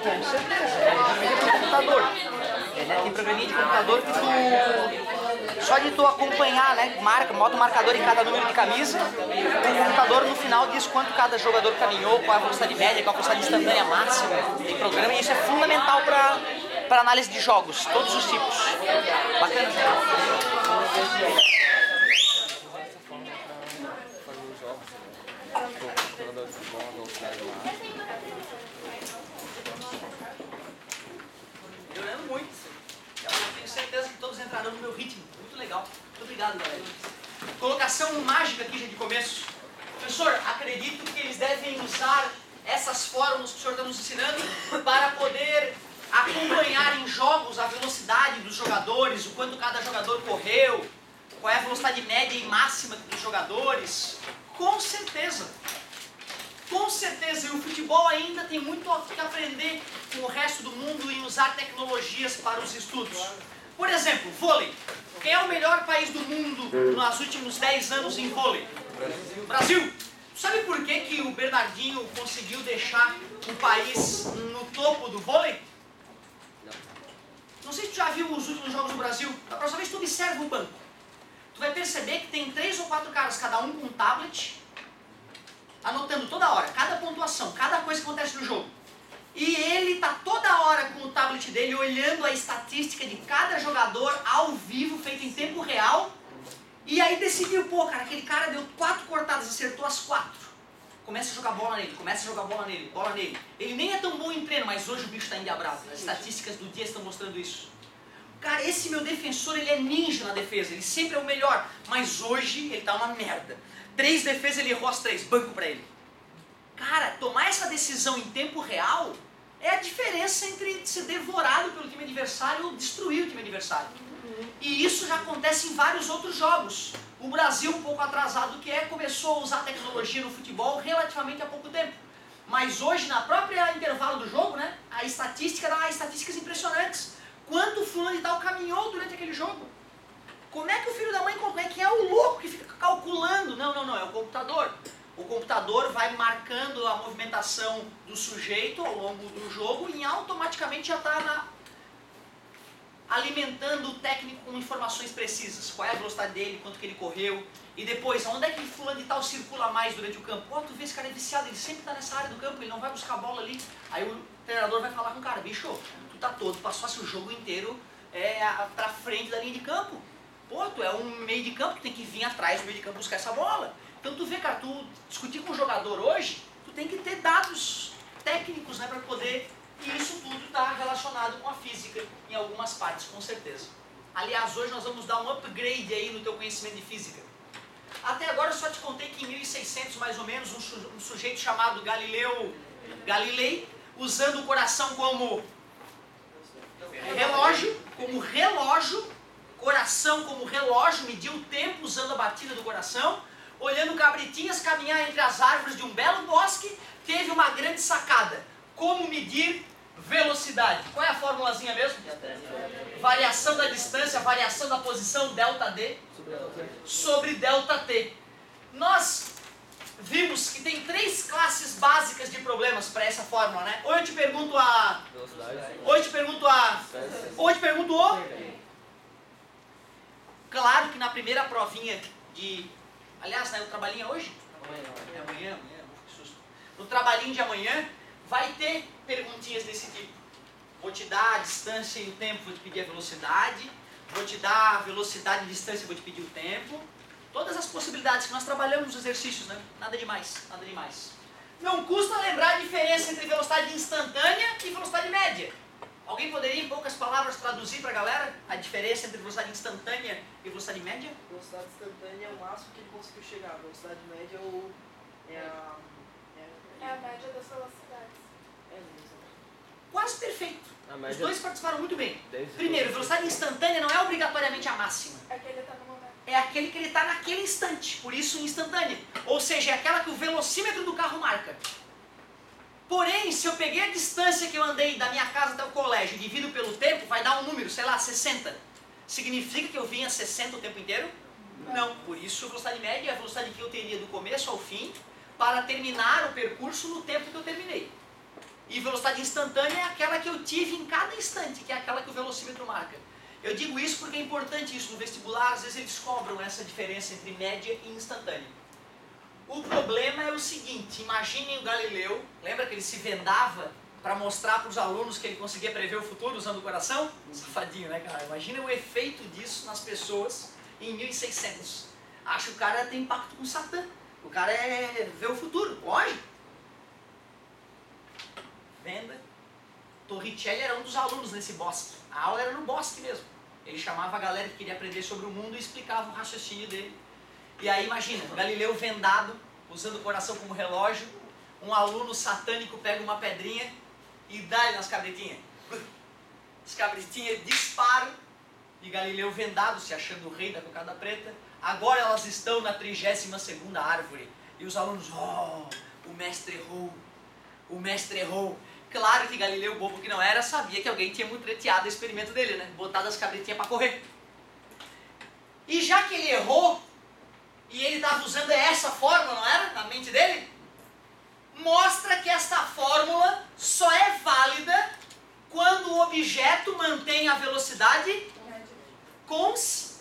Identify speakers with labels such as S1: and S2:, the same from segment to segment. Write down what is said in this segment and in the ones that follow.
S1: Com certeza, é computador. Tem programinha de computador que tu, só de tu acompanhar, né, bota o marcador em cada número de camisa, o computador no final diz quanto cada jogador caminhou, qual é a velocidade média, qual é a velocidade instantânea máxima. Tem programa e isso é fundamental para análise de jogos, todos os tipos. Bacana. Melhorando muito. Eu tenho certeza que todos entrarão no meu ritmo. Muito legal. Muito obrigado, galera. Colocação mágica aqui já de começo. Professor, acredito que eles devem usar essas fórmulas que o senhor está nos ensinando para poder acompanhar em jogos a velocidade dos jogadores, o quanto cada jogador correu, qual é a velocidade média e máxima dos jogadores. Com certeza. Com certeza, e o futebol ainda tem muito que aprender com o resto do mundo em usar tecnologias para os estudos. Por exemplo, vôlei. Quem é o melhor país do mundo nos últimos 10 anos em vôlei? Brasil. Sabe por que o Bernardinho conseguiu deixar o país no topo do vôlei? Não sei se tu já viu os últimos jogos do Brasil. Da próxima vez tu observa o banco. Tu vai perceber que tem 3 ou 4 caras, cada um com um tablet, anotando toda hora, cada pontuação, cada coisa que acontece no jogo. E ele está toda hora com o tablet dele olhando a estatística de cada jogador ao vivo, feito em tempo real. E aí decidiu, pô, cara, aquele cara deu 4 cortadas, acertou as 4. Começa a jogar bola nele, começa a jogar bola nele, bola nele. Ele nem é tão bom em treino, mas hoje o bicho está endiabrado. As estatísticas do dia estão mostrando isso. Cara, esse meu defensor, ele é ninja na defesa, ele sempre é o melhor. Mas hoje ele tá uma merda. 3 defesas, ele errou as 3, banco pra ele. Cara, tomar essa decisão em tempo real é a diferença entre ser devorado pelo time adversário ou destruir o time adversário. E isso já acontece em vários outros jogos. O Brasil, um pouco atrasado que começou a usar tecnologia no futebol relativamente há pouco tempo. Mas hoje, na própria intervalo do jogo, né, a estatística dá estatísticas impressionantes. Quanto fulano de tal caminhou durante aquele jogo? Como é que o filho da mãe, como é que é o louco que fica calculando? Não, é o computador. O computador vai marcando a movimentação do sujeito ao longo do jogo e automaticamente já está alimentando o técnico com informações precisas. Qual é a velocidade dele, quanto que ele correu. E depois, onde é que fulano de tal circula mais durante o campo? Pô, tu vê esse cara é viciado, ele sempre está nessa área do campo, ele não vai buscar a bola ali. Aí o treinador vai falar com o cara, bicho, tu tá todo, passasse o jogo inteiro pra frente da linha de campo. Pô, tu é um meio de campo, tu tem que vir atrás do meio de campo buscar essa bola. Então tu vê, cara, tu discutir com o jogador hoje, tu tem que ter dados técnicos, né, para poder... E isso tudo está relacionado com a física em algumas partes, com certeza. Aliás, hoje nós vamos dar um upgrade aí no teu conhecimento de física. Até agora eu só te contei que em 1600, mais ou menos, um sujeito chamado Galilei, usando o coração como relógio, coração como relógio, mediu o tempo usando a batida do coração, olhando cabritinhas caminhar entre as árvores de um belo bosque, teve uma grande sacada. Como medir velocidade? Qual é a formulazinha mesmo? Variação da distância, variação da posição, ΔD, sobre ΔT. Nós vimos que tem 3 classes básicas de problemas para essa fórmula, né? Ou eu te pergunto Claro que na primeira provinha de... Aliás, né, o trabalhinho é hoje? É amanhã, que susto. No trabalhinho de amanhã, vai ter perguntinhas desse tipo. Vou te dar a distância e o tempo, vou te pedir a velocidade. Vou te dar a velocidade e distância, vou te pedir o tempo. Todas as possibilidades que nós trabalhamos nos exercícios, né? Nada demais, nada demais. Não custa lembrar a diferença entre velocidade instantânea e velocidade média. Alguém poderia, em poucas palavras, traduzir para a galera a diferença entre velocidade instantânea e velocidade média?
S2: Velocidade instantânea é o máximo que ele conseguiu chegar. A velocidade média
S3: é a média das velocidades.
S2: É mesmo.
S1: Quase perfeito. Os dois participaram muito bem. Primeiro, velocidade instantânea não é obrigatoriamente a máxima.
S3: É que ele está no momento.
S1: É aquele que ele está naquele instante, por isso instantânea. Ou seja, é aquela que o velocímetro do carro marca. Porém, se eu peguei a distância que eu andei da minha casa até o colégio e divido pelo tempo, vai dar um número, sei lá, 60. Significa que eu vim a 60 o tempo inteiro? Não. Por isso, a velocidade média é a velocidade que eu teria do começo ao fim para terminar o percurso no tempo que eu terminei. E velocidade instantânea é aquela que eu tive em cada instante, que é aquela que o velocímetro marca. Eu digo isso porque é importante isso no vestibular, às vezes eles cobram essa diferença entre média e instantânea. O problema é o seguinte, imaginem o Galileu, lembra que ele se vendava para mostrar para os alunos que ele conseguia prever o futuro usando o coração? Safadinho, né, cara? Imagina o efeito disso nas pessoas em 1600. Acho que o cara tem pacto com Satã. O cara vê o futuro, lógico. Venda. Torricelli era um dos alunos nesse bosque. A aula era no bosque mesmo. Ele chamava a galera que queria aprender sobre o mundo e explicava o raciocínio dele. E aí imagina, Galileu vendado, usando o coração como relógio, um aluno satânico pega uma pedrinha e dá-lhe nas cabritinhas. As cabritinhas disparam e Galileu vendado, se achando o rei da cocada preta. Agora elas estão na 32ª árvore. E os alunos, oh, o mestre errou, o mestre errou. Claro que Galileu, bobo que não era, sabia que alguém tinha mutreteado o experimento dele, né? Botado as cabritinhas para correr. E já que ele errou, e ele estava usando essa fórmula, não era? Na mente dele? Mostra que esta fórmula só é válida quando o objeto mantém a velocidade constante.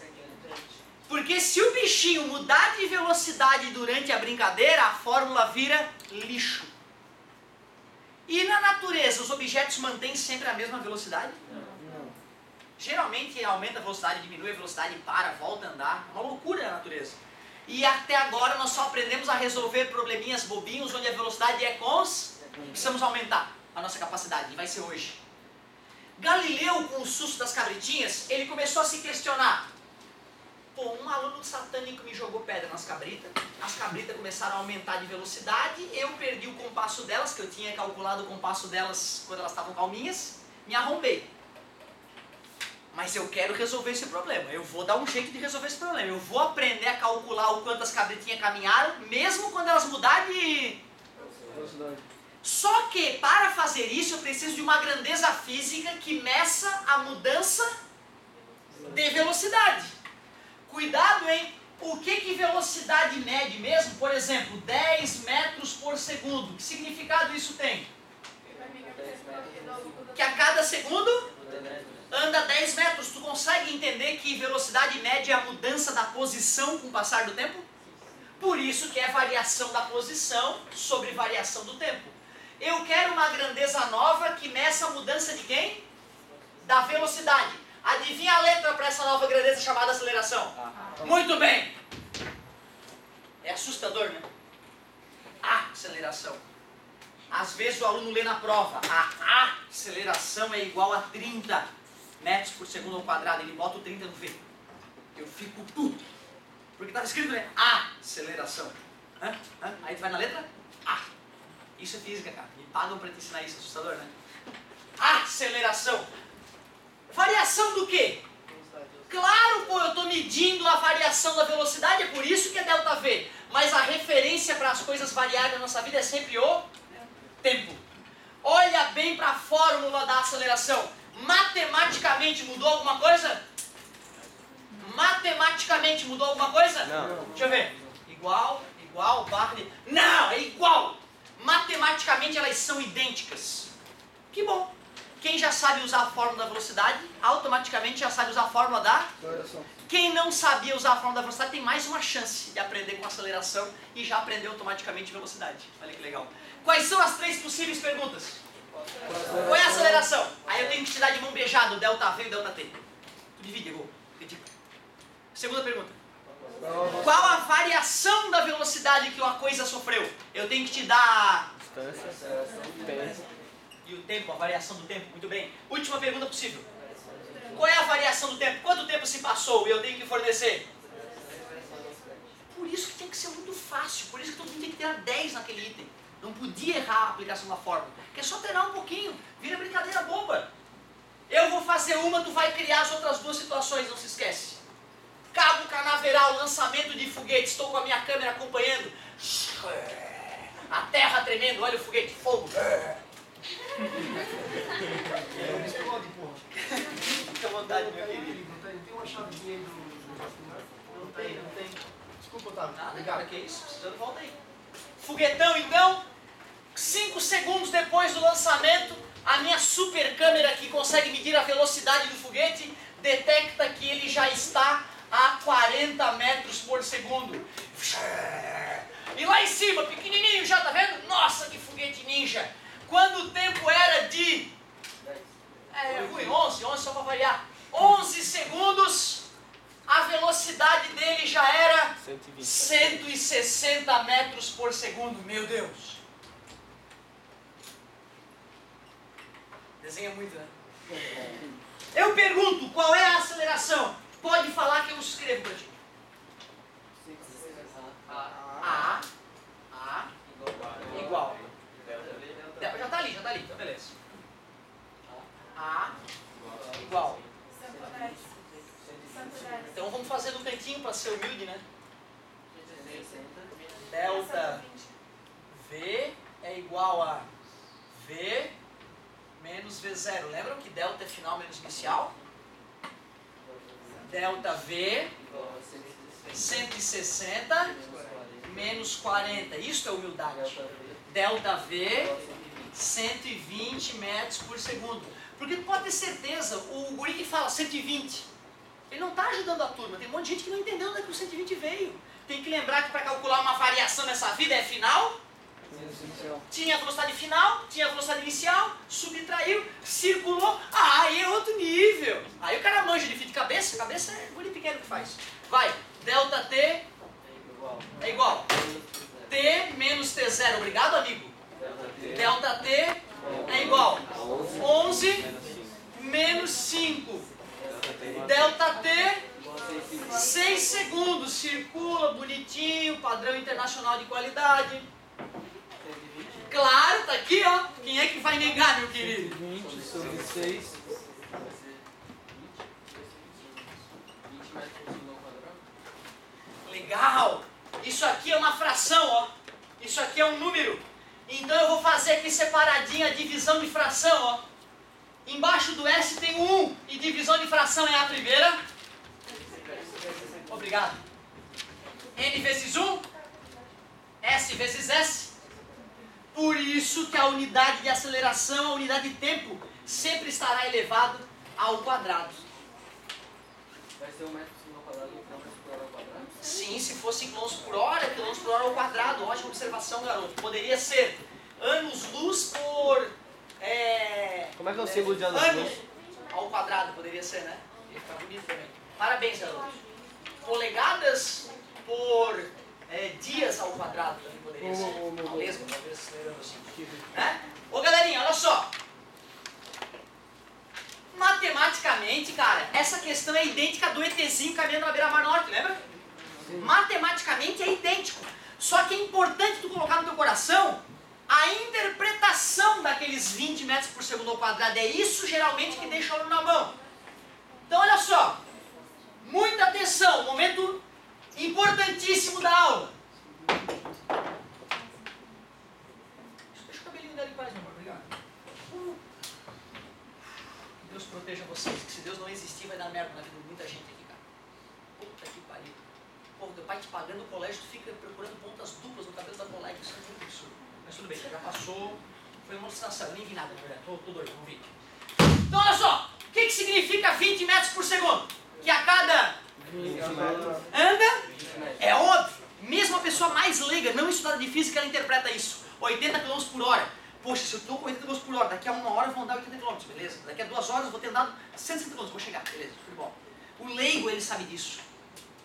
S1: Porque se o bichinho mudar de velocidade durante a brincadeira, a fórmula vira lixo. E na natureza, os objetos mantêm sempre a mesma velocidade? Não. Geralmente aumenta a velocidade, diminui a velocidade, para, volta a andar. É uma loucura na natureza. E até agora nós só aprendemos a resolver probleminhas bobinhos onde a velocidade é constante. Precisamos aumentar a nossa capacidade, e vai ser hoje. Galileu, com o susto das cabritinhas, ele começou a se questionar. Pô, um aluno satânico me jogou pedra nas cabritas, as cabritas começaram a aumentar de velocidade, eu perdi o compasso delas, que eu tinha calculado o compasso delas quando elas estavam calminhas, me arrombei. Mas eu quero resolver esse problema, eu vou dar um jeito de resolver esse problema, eu vou aprender a calcular o quanto as cabritinhas caminharam, mesmo quando elas mudarem de velocidade. Só que, para fazer isso, eu preciso de uma grandeza física que meça a mudança de velocidade. Cuidado, hein? O que velocidade mede mesmo? Por exemplo, 10 metros por segundo. Que significado isso tem? Que a cada segundo anda 10 metros. Tu consegue entender que velocidade média é a mudança da posição com o passar do tempo? Por isso que é variação da posição sobre variação do tempo. Eu quero uma grandeza nova que meça a mudança de quem? Da velocidade. Adivinha a letra para essa nova grandeza chamada aceleração? Muito bem! É assustador, né? Aceleração. Às vezes o aluno lê na prova, a aceleração é igual a 30 metros por segundo ao quadrado. Ele bota o 30 no V. Eu fico puto. Porque estava escrito, né? Aceleração. Aí tu vai na letra A. Isso é física, cara. Me pagam para te ensinar isso, assustador, né? Aceleração. Variação do quê? Claro, pô, eu estou medindo a variação da velocidade, é por isso que é ΔV. Mas a referência para as coisas variarem na nossa vida é sempre o tempo. Olha bem para a fórmula da aceleração. Matematicamente mudou alguma coisa? Matematicamente mudou alguma coisa?
S4: Não.
S1: Deixa eu ver. Igual, barra de... Não, é igual. Matematicamente elas são idênticas. Que bom. Quem já sabe usar a fórmula da velocidade, automaticamente já sabe usar a fórmula da aceleração. Quem não sabia usar a fórmula da velocidade tem mais uma chance de aprender com aceleração e já aprendeu automaticamente velocidade. Olha que legal. Quais são as 3 possíveis perguntas? Qual é a aceleração? Aí eu tenho que te dar de mão beijada o ΔV e o ΔT. Tu divide, eu vou. Segunda pergunta. Qual a variação da velocidade que uma coisa sofreu? Eu tenho que te dar distância. E o tempo, a variação do tempo, muito bem. Última pergunta possível. Qual é a variação do tempo? Quanto tempo se passou e eu tenho que fornecer? Por isso que tem que ser muito fácil, por isso que todo mundo tem que ter 10 naquele item. Não podia errar a aplicação da fórmula. Que é só treinar um pouquinho, vira brincadeira boba. Eu vou fazer uma, tu vai criar as outras 2 situações, não se esquece. Cabo Canaveral, lançamento de foguete, estou com a minha câmera acompanhando. A terra tremendo, olha o foguete, fogo. Fica à vontade, meu querido.
S5: Tem uma chavezinha aí do...
S1: Não tem.
S5: Desculpa, Otávio.
S1: Nada, cara, que isso? Precisando, volta aí. Foguetão, então. 5 segundos depois do lançamento, a minha super câmera que consegue medir a velocidade do foguete detecta que ele já está a 40 metros por segundo. E lá em cima, pequenininho, já tá vendo? Nossa, que foguete ninja! Quando o tempo era de... ruim, 11 só para variar. 11 segundos, a velocidade dele já era 160 metros por segundo. Meu Deus! Desenha muito, né? Eu pergunto, qual é a aceleração? Pode falar que eu escrevo para ti. A igual. Já tá ali, então beleza. A igual.
S3: 110. 110.
S1: Então vamos fazer no cantinho para ser humilde, né? Delta V é igual a V menos V0. Lembram que delta é final menos inicial? Delta V 160 menos 40. Isso é humildade. Delta V 120 metros por segundo. Porque tu pode ter certeza, o guri que fala 120, ele não está ajudando a turma. Tem um monte de gente que não entendeu onde é que o 120 veio. Tem que lembrar que para calcular uma variação nessa vida é final. Tinha a velocidade final, tinha a velocidade inicial, subtraiu, circulou, aí é outro nível. Aí o cara manja de fio de cabeça é guri pequeno que faz. Vai, delta T é igual. T menos T0, obrigado amigo. Delta T é igual. 11 menos 5. Delta T, 6 segundos, circula bonitinho, padrão internacional de qualidade. Claro, tá aqui, ó. Quem é que vai negar, meu querido?
S5: 20 sobre 6.
S1: Legal. Isso aqui é uma fração, ó. Isso aqui é um número. Então eu vou fazer aqui separadinha a divisão de fração, ó. Embaixo do S tem o 1 e divisão de fração é a primeira. Obrigado. N vezes 1, S vezes S. Por isso que a unidade de aceleração, a unidade de tempo, sempre estará elevado ao quadrado.
S5: Vai ser 1 metro por segundo ao quadrado e 1 km por hora ao quadrado?
S1: Sim, se fosse quilômetros por hora, quilômetros por hora ao quadrado. Ótima observação, garoto. Poderia ser anos-luz por...
S5: Como é que é o símbolo de
S1: anos
S5: anos-luz?
S1: ao quadrado, poderia ser, né? Ia ficar bonito também. Parabéns, garoto. Polegadas por dias ao quadrado também poderia ser. Uma lesma, talvez, acelerando assim. Né? Ô, galerinha, olha só. Matematicamente, cara, essa questão é idêntica do ETzinho caminhando na beira-mar norte, lembra? Matematicamente é idêntico. Só que é importante tu colocar no teu coração a interpretação daqueles 20 metros por segundo ao quadrado. É isso geralmente que deixa o aluno na mão. Então olha só, muita atenção, momento importantíssimo da aula. Deixa o cabelinho dela em paz, meu amor, obrigado. Que Deus proteja vocês, que se Deus não existir vai dar merda na vida de muita gente aqui, cara. Puta que pariu. Pô, teu pai te pagando o colégio, tu fica procurando pontas duplas no cabelo da colega, isso é muito absurdo. Mas tudo bem, já passou, foi uma alucinação, eu nem vi nada, na verdade, tô doido, não vi. Então olha só, o que significa 20 metros por segundo? Que a cada
S5: 20 metros.
S1: anda, é óbvio, mesmo a pessoa mais leiga, não estudada de física, ela interpreta isso, 80 km por hora. Poxa, se eu estou com 80 km por hora, daqui a 1 hora eu vou andar 80 km, beleza? Daqui a 2 horas eu vou ter andado 160 km, vou chegar, beleza, tudo bom. O leigo, ele sabe disso,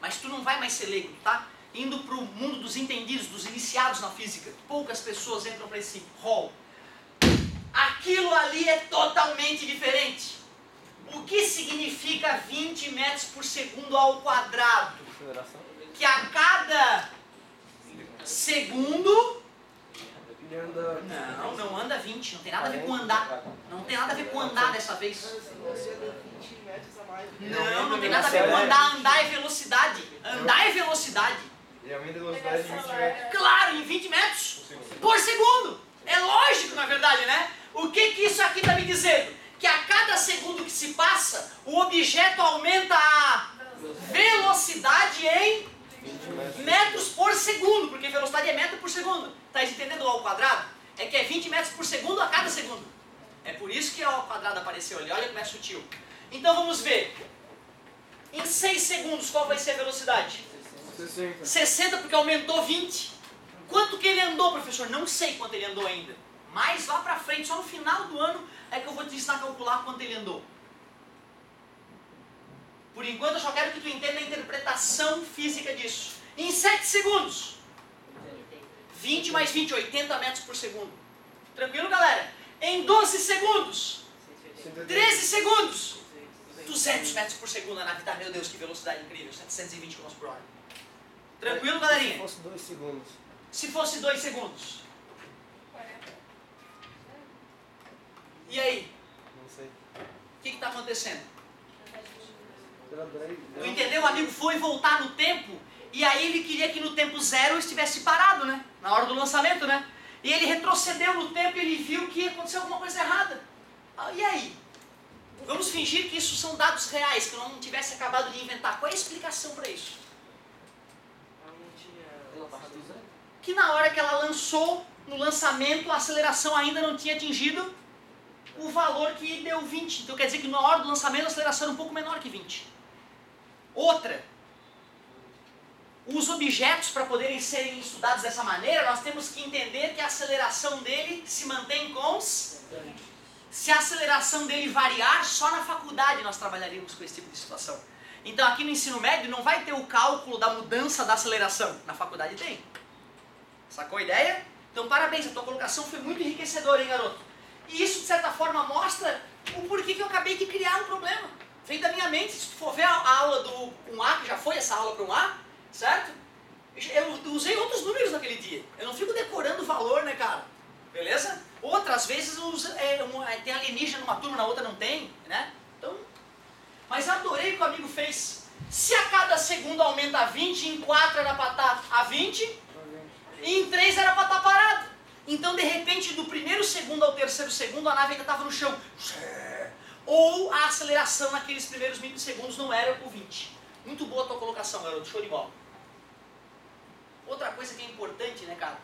S1: mas tu não vai mais ser leigo, tá? Indo para o mundo dos entendidos, dos iniciados na física. Poucas pessoas entram para esse hall. Aquilo ali é totalmente diferente. O que significa 20 metros por segundo ao quadrado? Que a cada segundo... Não anda 20, não tem nada a ver com andar. Não tem nada a ver com andar dessa vez. Não tem nada a ver com andar. Andar é velocidade. Andar é velocidade.
S5: E aumenta a velocidade de 20 metros.
S1: Claro, em 20 metros por segundo. É lógico, na verdade, né? O que isso aqui está me dizendo? Que a cada segundo que se passa, o objeto aumenta a velocidade em metros por segundo, porque velocidade é metro por segundo. Está entendendo ao quadrado? é que é 20 metros por segundo a cada segundo. É por isso que o quadrado apareceu ali, olha como é sutil. Então vamos ver. Em 6 segundos, qual vai ser a velocidade?
S4: 60.
S1: 60 porque aumentou 20. Quanto que ele andou, professor? Não sei quanto ele andou ainda. Mas lá pra frente, só no final do ano, é que eu vou te ensinar a calcular quanto ele andou. Por enquanto, eu só quero que tu entenda a interpretação física disso. Em 7 segundos. 20 mais 20, 80 metros por segundo. Tranquilo, galera? Em 12 segundos. 13 segundos. 200 metros por segundo a nave tá. Meu Deus, que velocidade incrível. 720 km por hora. Tranquilo, galerinha?
S4: Se fosse 2 segundos.
S1: Se fosse 2 segundos. E aí?
S4: Não sei.
S1: O que está acontecendo?
S4: Pela
S1: Tu entendeu? O amigo foi voltar no tempo e aí ele queria que no tempo zero eu estivesse parado, né? Na hora do lançamento, né? E ele retrocedeu no tempo e ele viu que aconteceu alguma coisa errada. Ah, e aí? Vamos fingir que isso são dados reais, que eu não tivesse acabado de inventar. Qual é a explicação para isso? Que na hora que ela lançou, no lançamento, a aceleração ainda não tinha atingido o valor que deu 20. Então quer dizer que na hora do lançamento a aceleração era um pouco menor que 20. Outra. Os objetos, para poderem serem estudados dessa maneira, nós temos que entender que a aceleração dele se mantém constante. Se a aceleração dele variar, só na faculdade nós trabalharíamos com esse tipo de situação. Então aqui no ensino médio não vai ter o cálculo da mudança da aceleração. Na faculdade tem. Sacou a ideia? Então parabéns, a tua colocação foi muito enriquecedora, hein, garoto? E isso de certa forma mostra o porquê que eu acabei de criar um problema. Veio da minha mente. Se tu for ver a aula do 1A, que já foi essa aula para 1A, certo? Eu usei outros números naquele dia. Eu não fico decorando o valor, né, cara? Beleza? Outras vezes tem alienígena numa turma, na outra não tem, né? Então, mas eu adorei o que o amigo fez. Se a cada segundo aumenta a 20, em 4 era para estar a 20, e em 3 era para estar parado. Então, de repente, do primeiro segundo ao terceiro segundo, a nave ainda estava no chão. Ou a aceleração naqueles primeiros milissegundos não era o 20. Muito boa a tua colocação, garoto. Show de bola. Outra coisa que é importante, né, cara?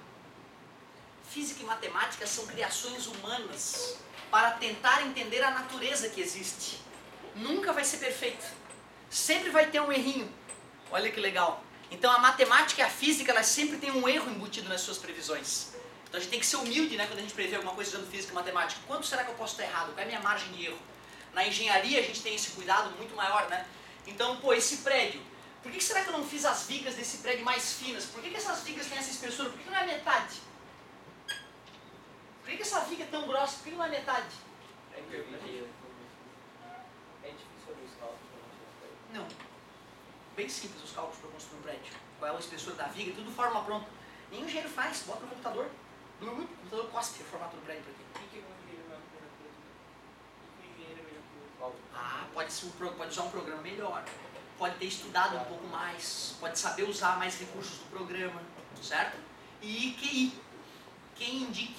S1: Física e matemática são criações humanas para tentar entender a natureza que existe. Nunca vai ser perfeito. Sempre vai ter um errinho. Olha que legal. Então, a matemática e a física, elas sempre têm um erro embutido nas suas previsões. Então a gente tem que ser humilde, né, quando a gente prevê alguma coisa usando física e matemática. Quanto será que eu posso estar errado? Qual é a minha margem de erro? Na engenharia a gente tem esse cuidado muito maior, né? Então, pô, esse prédio, por que será que eu não fiz as vigas desse prédio mais finas? Por que essas vigas têm essa espessura? Por que não é metade? Por que essa viga é tão grossa? Por que não é metade?
S5: É difícil fazer os cálculos para construir.
S1: Não. Bem simples os cálculos para construir um prédio. Qual é a espessura da viga, tudo forma pronta. Nenhum engenheiro faz, bota no computador. O computador cospe o formato do prédio para aqui.
S5: O que um engenheiro vai fazer? O que um engenheiro vai fazer os cálculos?
S1: Ah, pode usar um programa melhor. Pode ter estudado um pouco mais. Pode saber usar mais recursos do programa. Certo? E QI. Quem indique.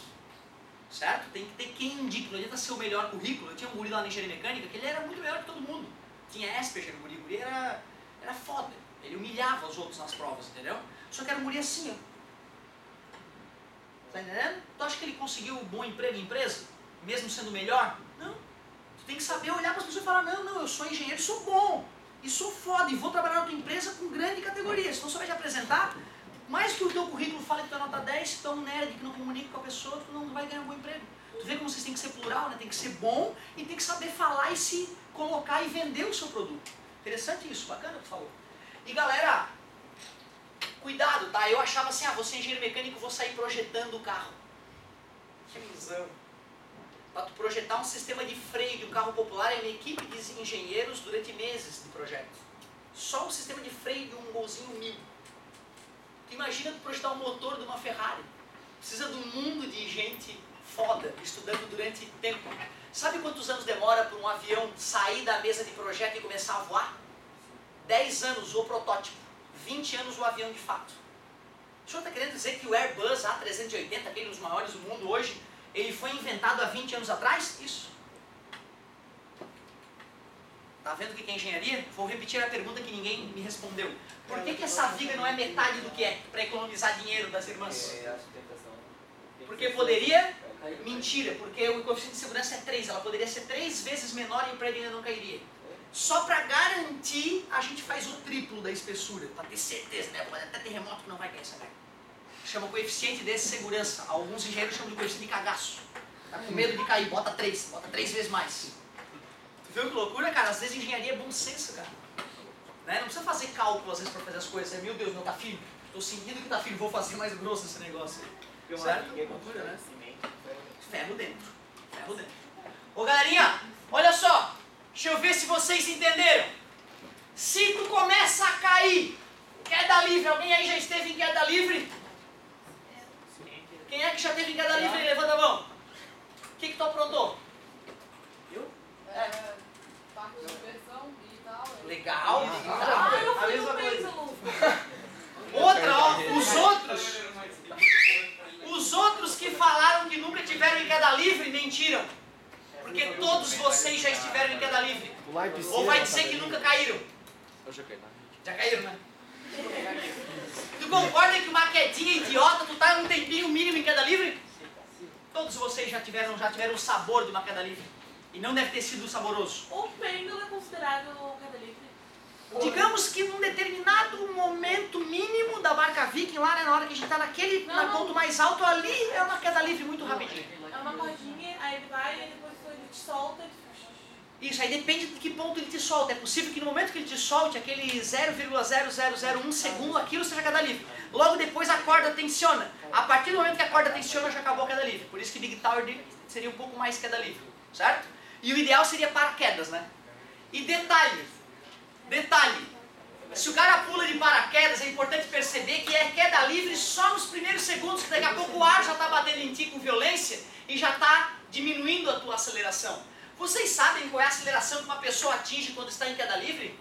S1: Certo? Tem que ter quem indique. Não adianta ser o melhor currículo. Eu tinha um guri lá na engenharia mecânica que ele era muito melhor que todo mundo. Tinha Asperger no guri. O guri era foda. Ele humilhava os outros nas provas, entendeu? Só que era um guri assim, ó. Tá entendendo? Tu acha que ele conseguiu um bom emprego em empresa? Mesmo sendo melhor? Não. Tu tem que saber olhar para as pessoas e falar, não, eu sou engenheiro, sou bom. E sou foda. E vou trabalhar na tua empresa com grande categoria. Se tu só vai te apresentar, mais que o teu currículo fale que tu é nota 10, se tu é um nerd que não comunica com a pessoa, tu não vai ganhar um bom emprego. Tu vê como vocês têm que ser plural, né? Tem que ser bom e tem que saber falar e se colocar e vender o seu produto. Interessante isso, bacana que tu falou. E galera, cuidado, tá? Eu achava assim, vou ser engenheiro mecânico, vou sair projetando o carro. Que visão. Para tu projetar um sistema de freio de um carro popular é uma equipe de engenheiros durante meses de projeto. Só o sistema de freio de um golzinho 1000. Tu imagina tu projetar um motor de uma Ferrari. Precisa de um mundo de gente foda, estudando durante tempo. Sabe quantos anos demora para um avião sair da mesa de projeto e começar a voar? 10 anos o protótipo, 20 anos o avião de fato. O senhor está querendo dizer que o Airbus A380, aquele dos maiores do mundo hoje, ele foi inventado há 20 anos atrás? Isso. Tá vendo o que é engenharia? Vou repetir a pergunta que ninguém me respondeu. Por que essa viga não é metade do que é, para economizar dinheiro das irmãs?
S5: É a sustentação.
S1: Porque poderia... Mentira, porque o coeficiente de segurança é 3. Ela poderia ser 3 vezes menor e o prédio ainda não cairia. Só para garantir, a gente faz o triplo da espessura. Para ter certeza, né? Pode até terremoto que não vai cair essa merda. Chama coeficiente de segurança. Alguns engenheiros chamam de coeficiente de cagaço. Tá com medo de cair, bota 3 vezes mais. Tu viu que loucura, cara? Às vezes engenharia é bom senso, cara. Né? Não precisa fazer cálculo às vezes para fazer as coisas. Meu Deus, meu tá firme. Tô sentindo que tá firme, vou fazer mais grosso esse negócio aí. Certo? Loucura, né? Ferro dentro. Ferro dentro. Ô galerinha, olha só. Deixa eu ver se vocês entenderam. Se tu começa a cair, queda livre. Alguém aí já esteve em queda livre? Quem é que já teve em queda livre? Levanta a mão. O que tu aprontou? Eu?
S3: Parte de diversão e tal.
S1: Legal.
S2: Eu fui no peso,
S1: Outra, ó. Os outros que falaram que nunca tiveram em queda livre, mentiram. Porque todos vocês já estiveram em queda livre. Ou vai dizer que nunca caíram? Já caíram, né? Tu concorda que uma quedinha idiota, tu tá um tempinho mínimo em queda livre? Todos vocês já tiveram o sabor de uma queda livre. E não deve ter sido saboroso.
S2: O pêndulo é considerado queda livre?
S1: Digamos que num determinado momento mínimo da barca Viking, lá, né, na hora que a gente tá naquele ponto mais alto, ali é uma queda livre muito rapidinho.
S2: É uma cordinha, aí ele vai, e depois ele te solta e tu...
S1: Isso, aí depende de que ponto ele te solta. É possível que no momento que ele te solte, aquele 0,0001 segundo, aquilo seja queda livre. Logo depois a corda tensiona. A partir do momento que a corda tensiona, já acabou a queda livre. Por isso que Big Tower seria um pouco mais queda livre, certo? E o ideal seria paraquedas, né? E detalhe, se o cara pula de paraquedas, é importante perceber que é queda livre só nos primeiros segundos, que daqui a pouco o ar já está batendo em ti com violência e já está diminuindo a tua aceleração. Vocês sabem qual é a aceleração que uma pessoa atinge quando está em queda livre?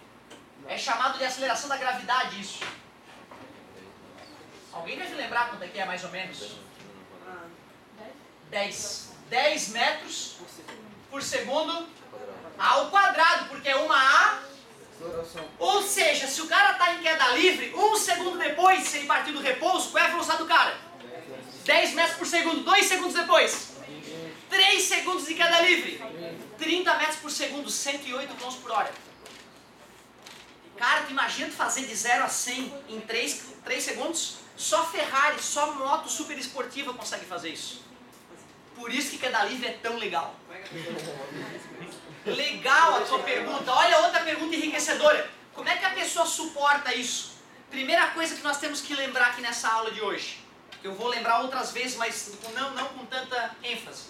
S1: É chamado de aceleração da gravidade isso. Alguém deve lembrar quanto é que é mais ou menos? 10 metros por segundo ao quadrado, porque é uma A. Ou seja, se o cara está em queda livre, 1 segundo depois, se ele partir do repouso, qual é a velocidade do cara? 10 metros por segundo. 2 segundos depois, 3 segundos de queda livre, 30 metros por segundo, 108 km por hora. Cara, tu imagina tu fazer de 0 a 100 em 3 segundos? Só Ferrari, só moto super esportiva consegue fazer isso. Por isso que queda livre é tão legal. Legal a tua pergunta. Olha outra pergunta enriquecedora. Como é que a pessoa suporta isso? Primeira coisa que nós temos que lembrar aqui nessa aula de hoje. Eu vou lembrar outras vezes, mas não com tanta ênfase.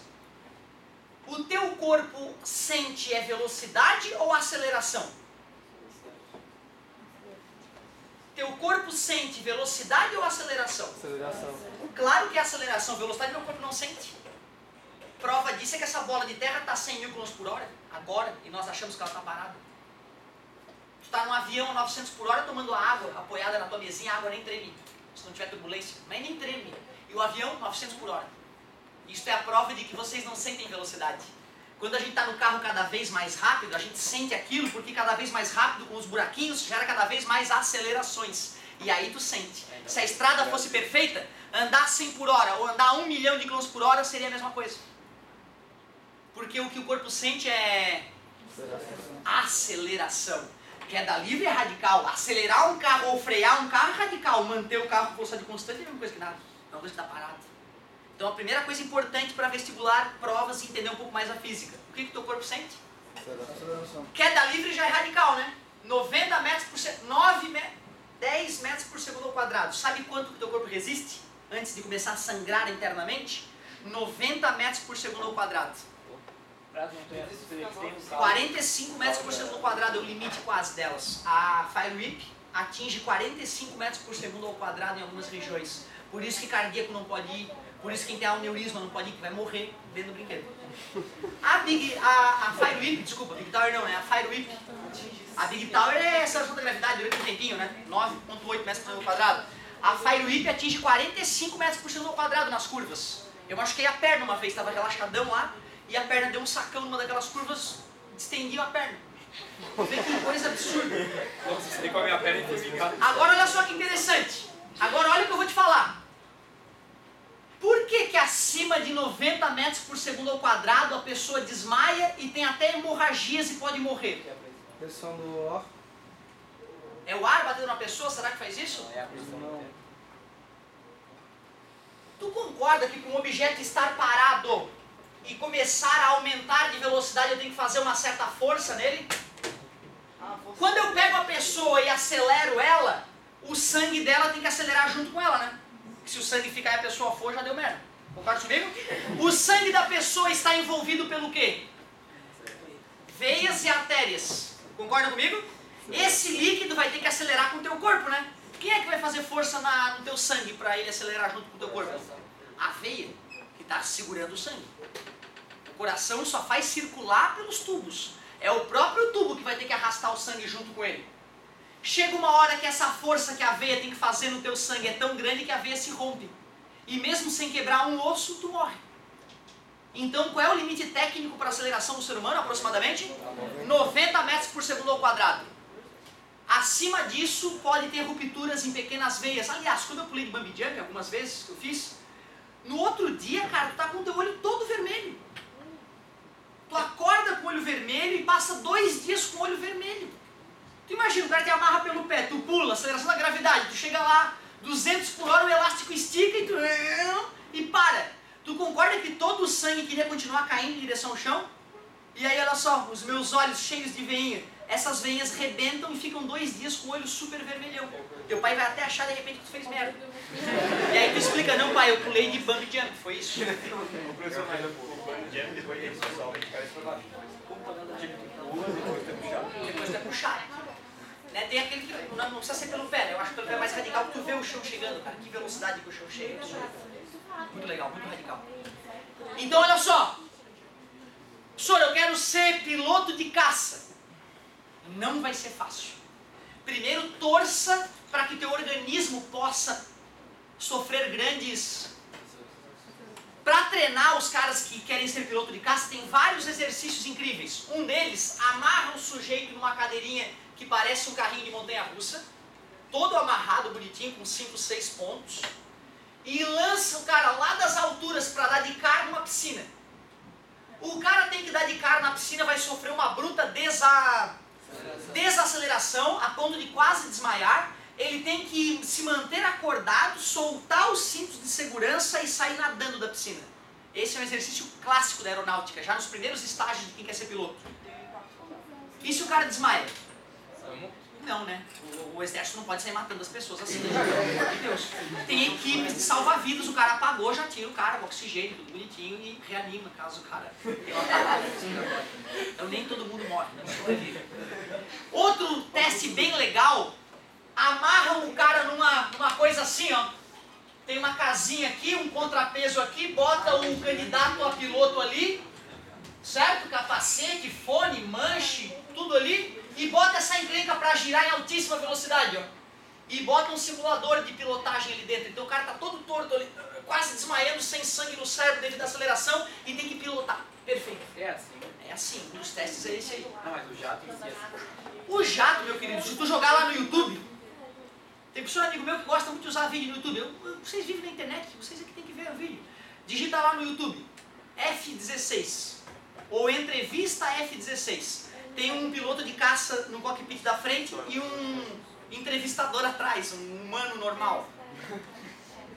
S1: O teu corpo sente velocidade ou aceleração? Teu corpo sente velocidade ou aceleração?
S4: Aceleração.
S1: Claro que é aceleração. Velocidade meu corpo não sente. Prova disso é que essa bola de terra está a 100 mil km por hora, agora, e nós achamos que ela está parada. Tu está num avião a 900 por hora tomando água, apoiada na tua mesinha, a água nem treme, se não tiver turbulência, mas nem treme. E o avião, 900 por hora. Isso é a prova de que vocês não sentem velocidade. Quando a gente está no carro cada vez mais rápido, a gente sente aquilo porque cada vez mais rápido, com os buraquinhos, gera cada vez mais acelerações. E aí tu sente. Se a estrada fosse perfeita, andar 100 por hora ou andar 1 milhão de km por hora seria a mesma coisa. Porque o que o corpo sente é aceleração. Queda livre é radical. Acelerar um carro ou frear um carro é radical. Manter o carro com velocidade constante é a mesma coisa que nada. É uma coisa que está parado. Então a primeira coisa importante para vestibular, provas e entender um pouco mais a física. O que o teu corpo sente?
S4: Aceleração.
S1: Queda livre já é radical, né? 90 metros por segundo, 10 metros por segundo ao quadrado. Sabe quanto que o teu corpo resiste antes de começar a sangrar internamente? 90 metros por segundo ao quadrado. 45 metros por segundo ao quadrado é o limite quase delas. A Fire Whip atinge 45 metros por segundo ao quadrado em algumas regiões. Por isso que cardíaco não pode ir, por isso que quem tem aneurisma não pode ir, que vai morrer dentro do brinquedo. A Fire Whip, desculpa, Big Tower não, né? A Fire Whip, a Big Tower é aceleração da gravidade durante um tempinho, né? 9,8 metros por segundo ao quadrado. A Fire Whip atinge 45 metros por segundo ao quadrado nas curvas. Eu machuquei a perna uma vez, estava relaxadão lá, e a perna deu um sacão numa daquelas curvas, distendiu a perna. Vê que coisa absurda.
S6: Nossa, você tem com a minha perna enformigada.
S1: Agora olha só que interessante. Agora olha o que eu vou te falar. Por que que a 90 metros por segundo ao quadrado, a pessoa desmaia e tem até hemorragias e pode morrer.
S4: Pressão do ar.
S1: É o ar batendo na pessoa? Será que faz isso?
S5: É a pressão.
S4: Não.
S1: Tu concorda que com o objeto estar parado e começar a aumentar de velocidade eu tenho que fazer uma certa força nele? Quando eu pego a pessoa e acelero ela, o sangue dela tem que acelerar junto com ela, né? Se o sangue ficar e a pessoa for, já deu merda. Concorda comigo? O sangue da pessoa está envolvido pelo quê? Veias e artérias. Concorda comigo? Esse líquido vai ter que acelerar com o teu corpo, né? Quem é que vai fazer força no teu sangue para ele acelerar junto com o teu corpo? A veia, que está segurando o sangue. O coração só faz circular pelos tubos. É o próprio tubo que vai ter que arrastar o sangue junto com ele. Chega uma hora que essa força que a veia tem que fazer no teu sangue é tão grande que a veia se rompe. E mesmo sem quebrar um osso, tu morre. Então, qual é o limite técnico para a aceleração do ser humano, aproximadamente? 90 metros por segundo ao quadrado. Acima disso, pode ter rupturas em pequenas veias. Aliás, quando eu pulei de bungee jump, algumas vezes que eu fiz, no outro dia, cara, tu tá com o teu olho todo vermelho. Tu acorda com o olho vermelho e passa 2 dias com o olho vermelho. Tu imagina, o cara te amarra pelo pé, tu pula, aceleração da gravidade, tu chega lá, 200 por hora, o elástico estica e para. Tu concorda que todo o sangue queria continuar caindo em direção ao chão? E aí, olha só, os meus olhos cheios de veinha, essas veinhas rebentam e ficam 2 dias com o olho super vermelhão. Teu pai vai até achar de repente que tu fez merda. E aí tu explica, não pai, eu pulei de bungee jump, foi isso.
S6: O professor faz o bungee jump, depois ele só sobe de cabeça pra baixo.
S1: Depois tu é puxado. Né? Tem aquele que não precisa ser pelo pé, né? Eu acho que pelo pé é mais radical porque tu vê o chão chegando, cara. Que velocidade que o chão chega. Muito legal, muito radical. Então olha só. Senhor, eu quero ser piloto de caça. Não vai ser fácil. Primeiro torça para que teu organismo possa sofrer grandes... Para treinar os caras que querem ser piloto de caça, tem vários exercícios incríveis. Um deles, amarra o sujeito numa cadeirinha que parece um carrinho de montanha-russa, todo amarrado, bonitinho, com 5, 6 pontos, e lança o cara lá das alturas para dar de cara numa piscina. O cara tem que dar de cara na piscina, vai sofrer uma bruta desaceleração, a ponto de quase desmaiar. Ele tem que se manter acordado, soltar os cintos de segurança e sair nadando da piscina. Esse é um exercício clássico da aeronáutica, já nos primeiros estágios de quem quer ser piloto. E se o cara desmaia? Não, né? O exército não pode sair matando as pessoas assim. Pelo amor de Deus. Tem equipes de salva-vidas, o cara apagou, já tira o cara com oxigênio, tudo bonitinho, e reanima caso o cara tenha uma parada. Então nem todo mundo morre, não sobrevive. Outro teste bem legal, amarram o cara numa coisa assim, ó. Tem uma casinha aqui, um contrapeso aqui, bota um candidato a piloto ali, certo? Capacete, fone, manche, tudo ali, e bota essa encrenca para girar em altíssima velocidade, ó. E bota um simulador de pilotagem ali dentro. Então o cara tá todo torto ali, quase desmaiando, sem sangue no cérebro devido à aceleração, e tem que pilotar. Perfeito.
S5: É assim.
S1: É assim, um dos testes é esse aí.
S5: Não, mas o jato em si é assim.
S1: O jato, meu querido, se tu jogar lá no YouTube, tem pessoa amigo meu que gosta muito de usar vídeo no YouTube. Vocês vivem na internet, vocês é que tem que ver o vídeo. Digita lá no YouTube, F-16, ou entrevista F-16. Tem um piloto de caça no cockpit da frente e um entrevistador atrás, um humano normal.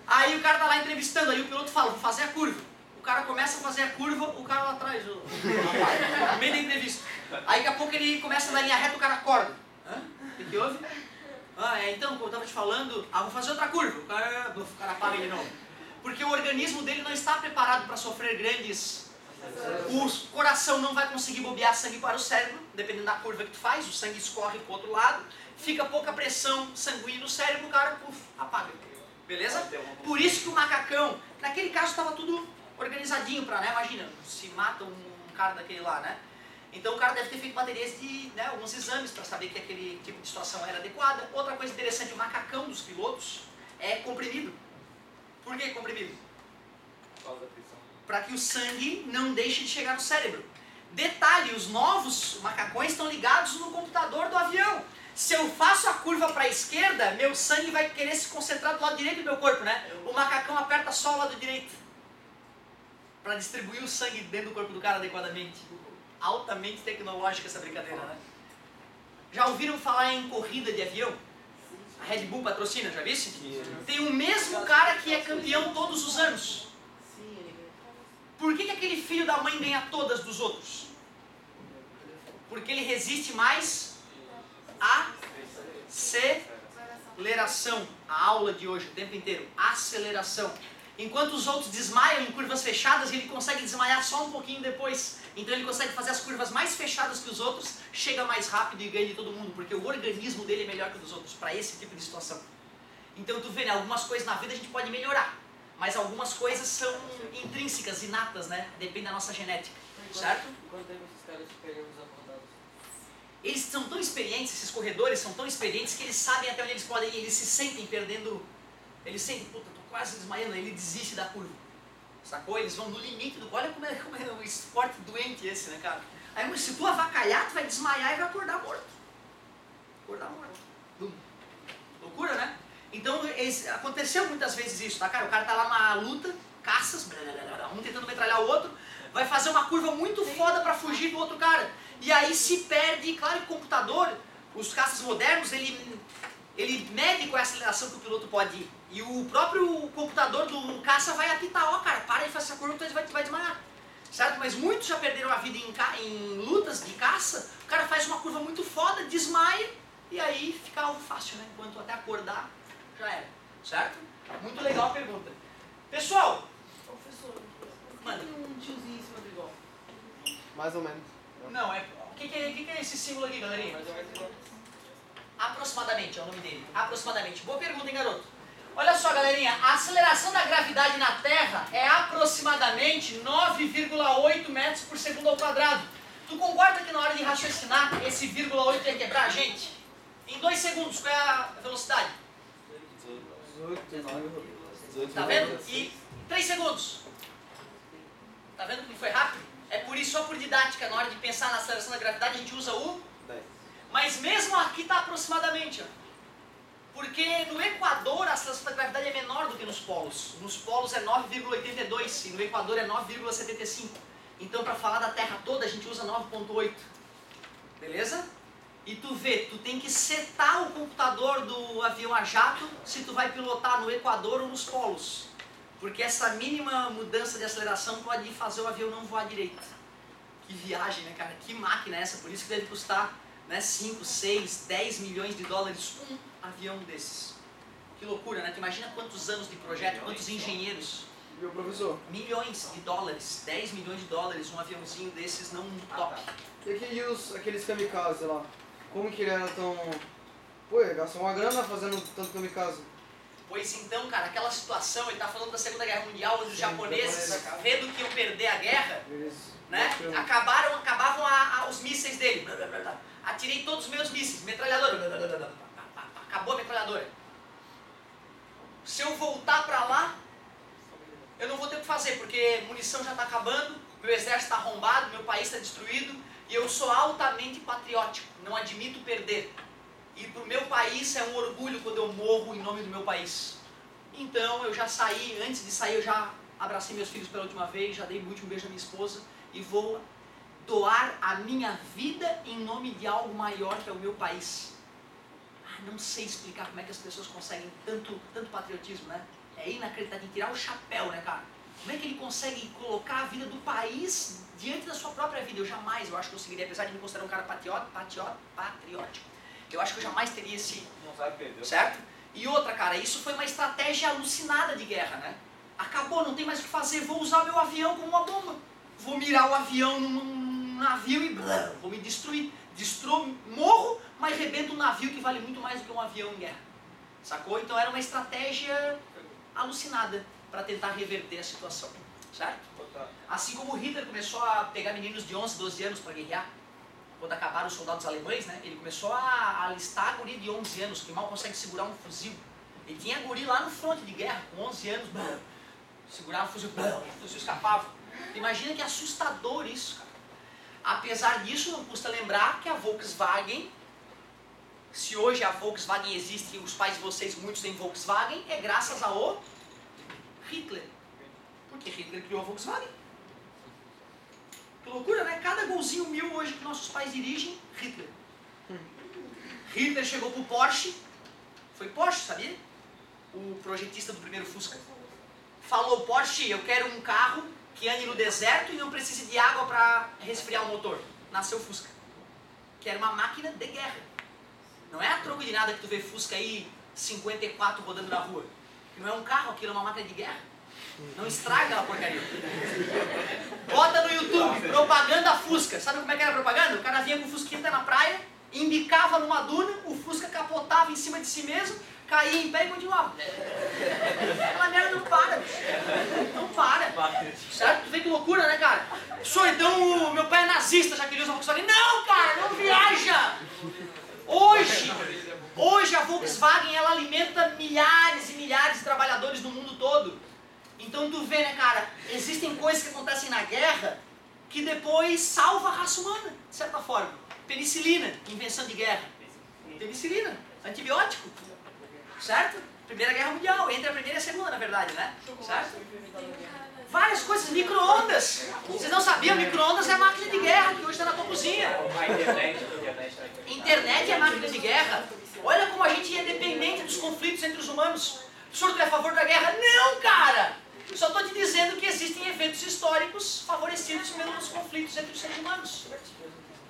S1: Aí o cara tá lá entrevistando, aí o piloto fala, vou fazer a curva. O cara começa a fazer a curva, o cara lá atrás, no meio da entrevista. Aí daqui a pouco ele começa na linha reta, o cara acorda. Hã? O que houve? Então, como eu estava te falando, vou fazer outra curva. O cara apaga ele de novo. Porque o organismo dele não está preparado para sofrer grandes... O coração não vai conseguir bombear sangue para o cérebro, dependendo da curva que tu faz, o sangue escorre para o outro lado, fica pouca pressão sanguínea no cérebro, o cara, apaga. Beleza? Por isso que o macacão, naquele caso estava tudo organizadinho para, né? Imagina, se mata um cara daquele lá, né? Então o cara deve ter feito baterias de, né, alguns exames para saber que aquele tipo de situação era adequada. Outra coisa interessante, o macacão dos pilotos é comprimido. Por que comprimido?
S5: Por causa da pressão.
S1: Para que o sangue não deixe de chegar no cérebro. Detalhe, os novos macacões estão ligados no computador do avião. Se eu faço a curva para a esquerda, meu sangue vai querer se concentrar do lado direito do meu corpo, né? O macacão aperta só o lado direito. para distribuir o sangue dentro do corpo do cara adequadamente. Altamente tecnológica essa brincadeira, né? Já ouviram falar em corrida de avião? A Red Bull patrocina, já visse? Tem o mesmo cara que é campeão todos os anos. Por que aquele filho da mãe ganha todas dos outros? Porque ele resiste mais à aceleração. A aula de hoje, o tempo inteiro. Aceleração. Enquanto os outros desmaiam em curvas fechadas, ele consegue desmaiar só um pouquinho depois. Então ele consegue fazer as curvas mais fechadas que os outros, chega mais rápido e ganha de todo mundo, porque o organismo dele é melhor que o dos outros, para esse tipo de situação. Então tu vê, né, algumas coisas na vida a gente pode melhorar, mas algumas coisas são intrínsecas, inatas, né? Depende da nossa genética, certo?
S5: Quanto tempo esses caras pegam os acordados?
S1: Eles são tão experientes, esses corredores são tão experientes que eles sabem até onde eles podem ir, eles se sentem perdendo, eles sentem, puta, tô quase desmaiando, ele desiste da curva. Sacou? Eles vão no limite do... Olha como é um esporte doente esse, né, cara? Aí, mas se tu avacalhar, tu vai desmaiar e vai acordar morto. Acordar morto. Loucura, né? Então, aconteceu muitas vezes isso, tá, cara? O cara tá lá na luta, caças, um tentando metralhar o outro, vai fazer uma curva muito foda pra fugir do outro cara. E aí se perde, claro que o computador, os caças modernos, ele mede qual é a aceleração que o piloto pode ir. E o próprio computador do caça vai apitar, ó cara, para de fazer essa curva, tu vai desmaiar. Certo? Mas muitos já perderam a vida em lutas de caça, o cara faz uma curva muito foda, desmaia, e aí fica algo fácil, né? Enquanto até acordar, já era. Certo? Muito legal a pergunta. Pessoal!
S2: Professor,
S1: Manda.
S2: tem um tiozinho em cima do igual.
S4: Mais ou menos.
S1: Não, o que é esse símbolo aqui, galerinha?
S5: Mais ou menos igual.
S1: Aproximadamente, é o nome dele. Aproximadamente. Boa pergunta, hein, garoto? Olha só, galerinha, a aceleração da gravidade na Terra é aproximadamente 9,8 metros por segundo ao quadrado. Tu concorda que na hora de raciocinar, esse vírgula 8 ia quebrar a gente? Em 2 segundos, qual é a velocidade?
S4: 18.
S1: Tá vendo? E 3 segundos. Tá vendo como foi rápido? É por isso, só por didática, na hora de pensar na aceleração da gravidade, a gente usa o...
S4: 10.
S1: Mas mesmo aqui está aproximadamente, ó. Porque no Equador a aceleração da gravidade é menor do que nos polos. Nos polos é 9,82 e no Equador é 9,75. Então para falar da Terra toda a gente usa 9,8. Beleza? E tu vê, tu tem que setar o computador do avião a jato se tu vai pilotar no Equador ou nos polos. Porque essa mínima mudança de aceleração pode fazer o avião não voar direito. Que viagem, né, cara? Que máquina é essa? Por isso que deve custar, né, 5, 6, 10 milhões de dólares um avião desses. Que loucura, né? Tu imagina quantos anos de projeto, quantos engenheiros.
S4: Viu, professor?
S1: Milhões de dólares, 10 milhões de dólares, um aviãozinho desses não top.
S4: E aqueles kamikaze lá? Como que ele era tão... Pô, ele gastou uma grana fazendo tanto kamikaze.
S1: Pois então, cara, aquela situação, ele tá falando da Segunda Guerra Mundial, onde os
S4: Sim,
S1: japoneses,
S4: japonês.
S1: vendo que iam perder a guerra,
S4: Eles...
S1: né? Acabavam os mísseis dele. Atirei todos os meus mísseis, metralhadora. Acabou a metralhadora. Se eu voltar pra lá, eu não vou ter o que fazer, porque munição já está acabando, meu exército está arrombado, meu país está destruído, e eu sou altamente patriótico, não admito perder. E para o meu país é um orgulho quando eu morro em nome do meu país. Então eu já saí, antes de sair eu já abracei meus filhos pela última vez, já dei o último beijo à minha esposa, e vou doar a minha vida em nome de algo maior que é o meu país. Não sei explicar como é que as pessoas conseguem tanto patriotismo, né? É inacreditável, de tirar o chapéu, né, cara? Como é que ele consegue colocar a vida do país diante da sua própria vida? Eu acho que eu conseguiria, apesar de me considerar um cara patriótico, eu acho que eu jamais teria esse...
S6: Não sabe perder.
S1: Certo? E outra, cara, isso foi uma estratégia alucinada de guerra, né? Acabou, não tem mais o que fazer, vou usar o meu avião como uma bomba. Vou mirar o avião num navio e vou me destruir. Morro, mas rebento um navio que vale muito mais do que um avião em guerra. Sacou? Então era uma estratégia alucinada para tentar reverter a situação. Certo? Assim como Hitler começou a pegar meninos de 11, 12 anos para guerrear, quando acabaram os soldados alemães, né, ele começou a alistar guri de 11 anos, que mal consegue segurar um fuzil. Ele tinha guri lá no fronte de guerra, com 11 anos, segurava o fuzil escapava. Imagina que assustador isso, cara. Apesar disso, não custa lembrar que a Volkswagen, se hoje a Volkswagen existe e os pais de vocês, muitos têm Volkswagen, é graças ao Hitler. Porque Hitler criou a Volkswagen. Que loucura, né? Cada golzinho 1000 hoje que nossos pais dirigem, Hitler. Hitler chegou pro Porsche, foi Porsche, sabia? O projetista do primeiro Fusca. Falou, Porsche, eu quero um carro que ande no deserto e não precise de água para resfriar o motor. Nasceu o Fusca. Que era uma máquina de guerra. Não é a troco de nada que tu vê Fusca aí 54 rodando na rua. Não é um carro, aquilo é uma máquina de guerra. Não estraga aquela porcaria. Bota no YouTube, propaganda Fusca. Sabe como é que era a propaganda? O cara vinha com o Fusquinha na praia, embicava numa duna, o Fusca capotava em cima de si mesmo, caía em pé e continuava. Aquela merda não para, bicho. Não para. Certo? Tu vê que loucura, né, cara? Só então o meu pai é nazista, já que ele usa Volkswagen. Não, cara, não viaja! Hoje a Volkswagen, ela alimenta milhares e milhares de trabalhadores do mundo todo. Então tu vê, né, cara, existem coisas que acontecem na guerra que depois salva a raça humana, de certa forma. Penicilina, invenção de guerra. Penicilina, antibiótico. Certo? Primeira Guerra Mundial, entre a primeira e a segunda, na verdade, né? Certo? Várias coisas, micro-ondas. Vocês não sabiam, micro-ondas é a máquina de guerra que hoje está na tua cozinha. Internet é máquina de guerra. Olha como a gente é dependente dos conflitos entre os humanos. O senhor é a favor da guerra? Não, cara! Só estou te dizendo que existem eventos históricos favorecidos pelos conflitos entre os seres humanos.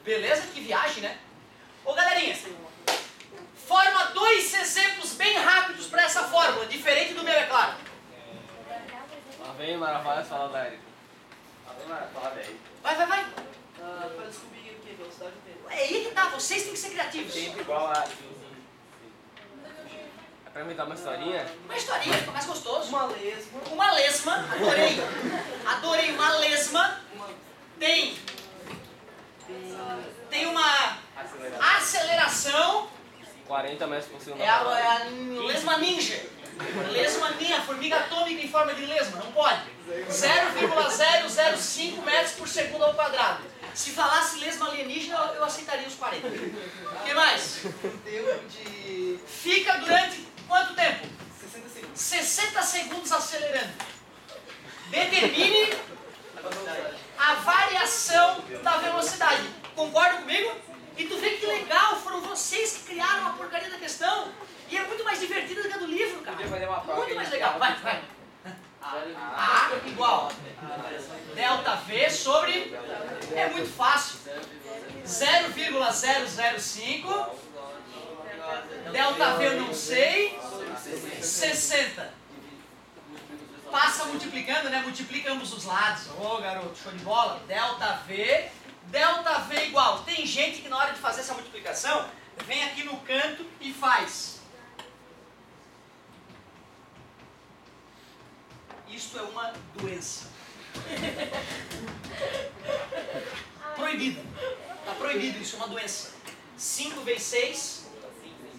S1: Beleza? Que viagem, né? Ô, galerinha, forma 2 exemplos bem rápidos para essa fórmula, diferente do meu, é claro.
S5: Lá vem o Maravilha falar da Erika. Lá vem o Maravilha falar da Erika.
S1: Vai.
S2: Para descobrir o que? Velocidade inteira.
S1: É aí que tá, vocês têm que ser criativos.
S5: Sempre igual a... É pra me dar uma historinha?
S1: Uma historinha, fica mais gostoso.
S2: Uma lesma.
S1: Uma lesma, adorei. Adorei, uma lesma tem uma aceleração.
S5: 40 metros por segundo.
S1: É a lesma ninja. Lesma ninja, formiga atômica em forma de lesma, não pode. 0,005 metros por segundo ao quadrado. Se falasse lesma alienígena, eu aceitaria os 40. O que mais?
S2: Tempo de
S1: Fica durante quanto tempo?
S2: 60 segundos.
S1: 60 segundos acelerando. Determine a variação da velocidade. Concorda comigo? E tu vê que legal, foram vocês que criaram a porcaria da questão. E é muito mais divertida do que a do livro, cara.
S5: Podia fazer uma prova
S1: Muito
S5: que a
S1: mais
S5: gente
S1: legal.
S5: fala.
S1: Vai. A igual. Delta V sobre... É muito fácil. 0,005. Delta V eu não sei. 60. Passa multiplicando, né? Multiplica ambos os lados. Ô, garoto, show de bola. Delta V igual. Tem gente que na hora de fazer essa multiplicação, vem aqui no canto e faz. Isto é uma doença. Proibido. Está proibido, isso é uma doença. 5 vezes 6,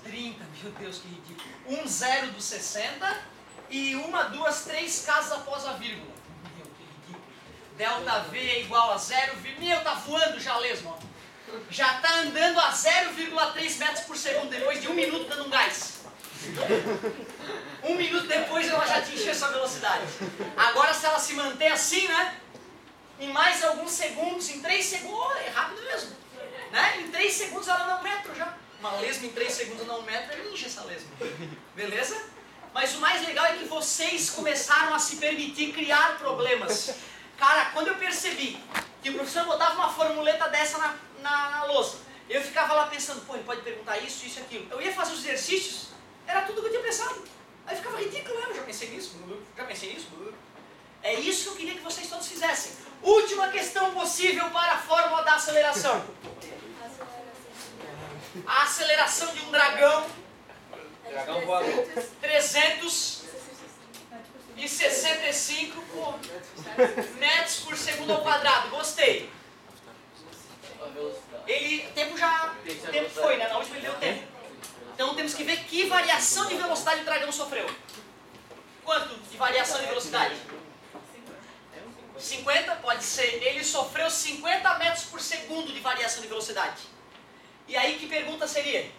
S1: 30. Meu Deus, que ridículo. 1 0 do 60 e 1, 2, 3 casas após a vírgula. Meu, que ridículo. Delta V é igual a 0, meu, tá voando já a lesma. Já está andando a 0,3 metros por segundo depois de 1 minuto dando um gás. 1 minuto depois ela já atingiu essa velocidade. Agora se ela se manter assim, né? Em mais alguns segundos, em 3 segundos, oh, é rápido mesmo. Né? Em 3 segundos ela anda 1 metro já. Uma lesma em 3 segundos anda 1 metro, é ninja essa lesma. Beleza? Mas o mais legal é que vocês começaram a se permitir criar problemas. Cara, quando eu percebi que o professor botava uma formuleta dessa na louça, eu ficava lá pensando, pô, ele pode perguntar isso, isso e aquilo. Eu ia fazer os exercícios, era tudo que eu tinha pensado. Aí ficava ridículo, eu já pensei nisso. É isso que eu queria que vocês todos fizessem. Última questão possível para a fórmula da aceleração. A aceleração de um dragão.
S5: Dragão voador.
S1: 365 metros por segundo ao quadrado. Gostei. Tempo foi, né? Na última ele deu tempo. Então temos que ver que variação de velocidade o dragão sofreu. Quanto de variação de velocidade? 50? Pode ser. Ele sofreu 50 metros por segundo de variação de velocidade. E aí que pergunta seria?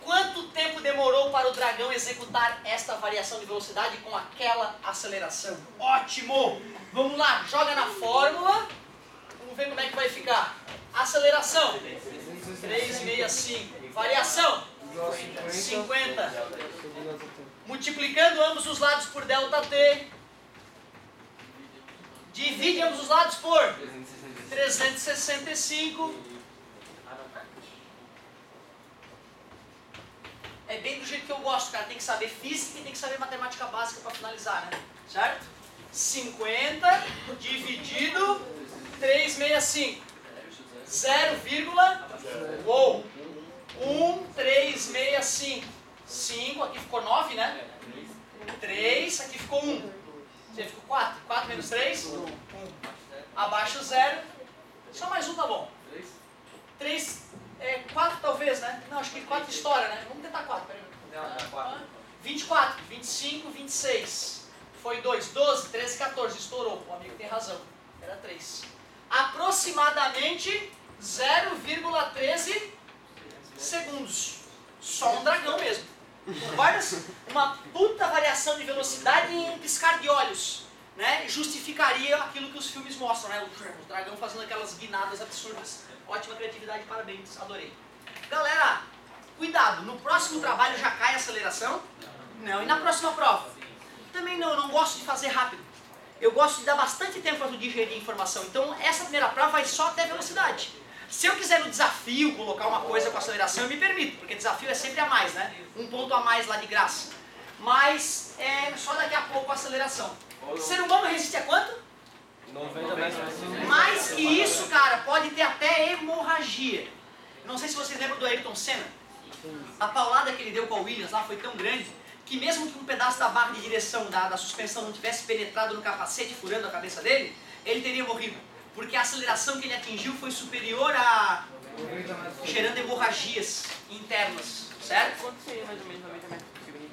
S1: Quanto tempo demorou para o dragão executar esta variação de velocidade com aquela aceleração? Ótimo! Vamos lá, joga na fórmula Vamos ver como é que vai ficar. Aceleração. 365. Variação. 50. Multiplicando ambos os lados por ΔT. Divide ambos os lados por 365. É bem do jeito que eu gosto, cara. Tem que saber física e tem que saber matemática básica para finalizar, né? Certo? 50 dividido 365. 0,1365. 5, aqui ficou 9, né? 3, aqui ficou 1. Aqui ficou 4. 4 menos 3? 1. Abaixo 0. Só mais um tá bom. 3, 4 talvez, né? Não, acho que 4 estoura, né? Vamos tentar 4, peraí. 24, 25, 26. Foi 2, 12, 13, 14. Estourou. O amigo tem razão. Era 3. Aproximadamente 0,13 segundos. Só um dragão mesmo. Concordas? Uma puta variação de velocidade em um piscar de olhos, né? Justificaria aquilo que os filmes mostram, né? O dragão fazendo aquelas guinadas absurdas. Ótima criatividade, parabéns, adorei. Galera, cuidado, no próximo trabalho já cai a aceleração? Não. E na próxima prova? Também não, eu não gosto de fazer rápido. Eu gosto de dar bastante tempo para tu digerir a informação. Então essa primeira prova vai só até velocidade. Se eu quiser no desafio colocar uma coisa com aceleração, eu me permito, porque desafio é sempre a mais, né? Um ponto a mais lá de graça. Mas é só daqui a pouco a aceleração. O ser humano resiste a quanto?
S5: 90 metros.
S1: Mais que isso, cara, pode ter até hemorragia. Não sei se vocês lembram do Ayrton Senna. A paulada que ele deu com a Williams lá foi tão grande que mesmo que um pedaço da barra de direção da suspensão não tivesse penetrado no capacete, furando a cabeça dele, ele teria morrido. Porque a aceleração que ele atingiu foi superior a... gerando hemorragias internas, certo?
S5: Quanto seria mais ou menos 90 metros por segundo?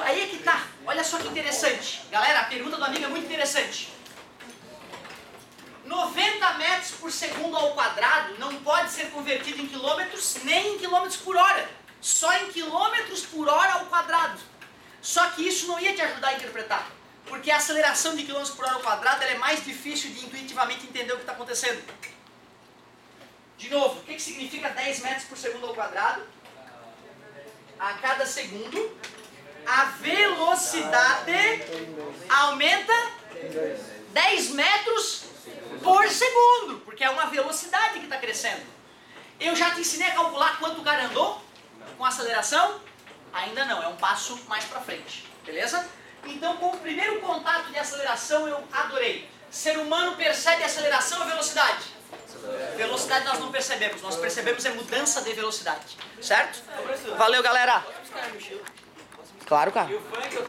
S1: Aí é que tá. Olha só que interessante. Galera, a pergunta do amigo é muito interessante. 90 metros por segundo ao quadrado não pode ser convertido em quilômetros nem em quilômetros por hora. Só em quilômetros por hora ao quadrado. Só que isso não ia te ajudar a interpretar. Porque a aceleração de quilômetros por hora ao quadrado ela é mais difícil de intuitivamente entender o que está acontecendo. De novo, o que significa 10 metros por segundo ao quadrado? A cada segundo, a velocidade aumenta 10 metros por segundo, porque é uma velocidade que está crescendo. Eu já te ensinei a calcular quanto o cara andou com aceleração? Ainda não, é um passo mais para frente, beleza? Então, com o primeiro contato de aceleração, eu adorei. Ser humano percebe aceleração ou velocidade? Velocidade nós não percebemos, nós percebemos é mudança de velocidade, certo? Valeu, galera! Claro, cara.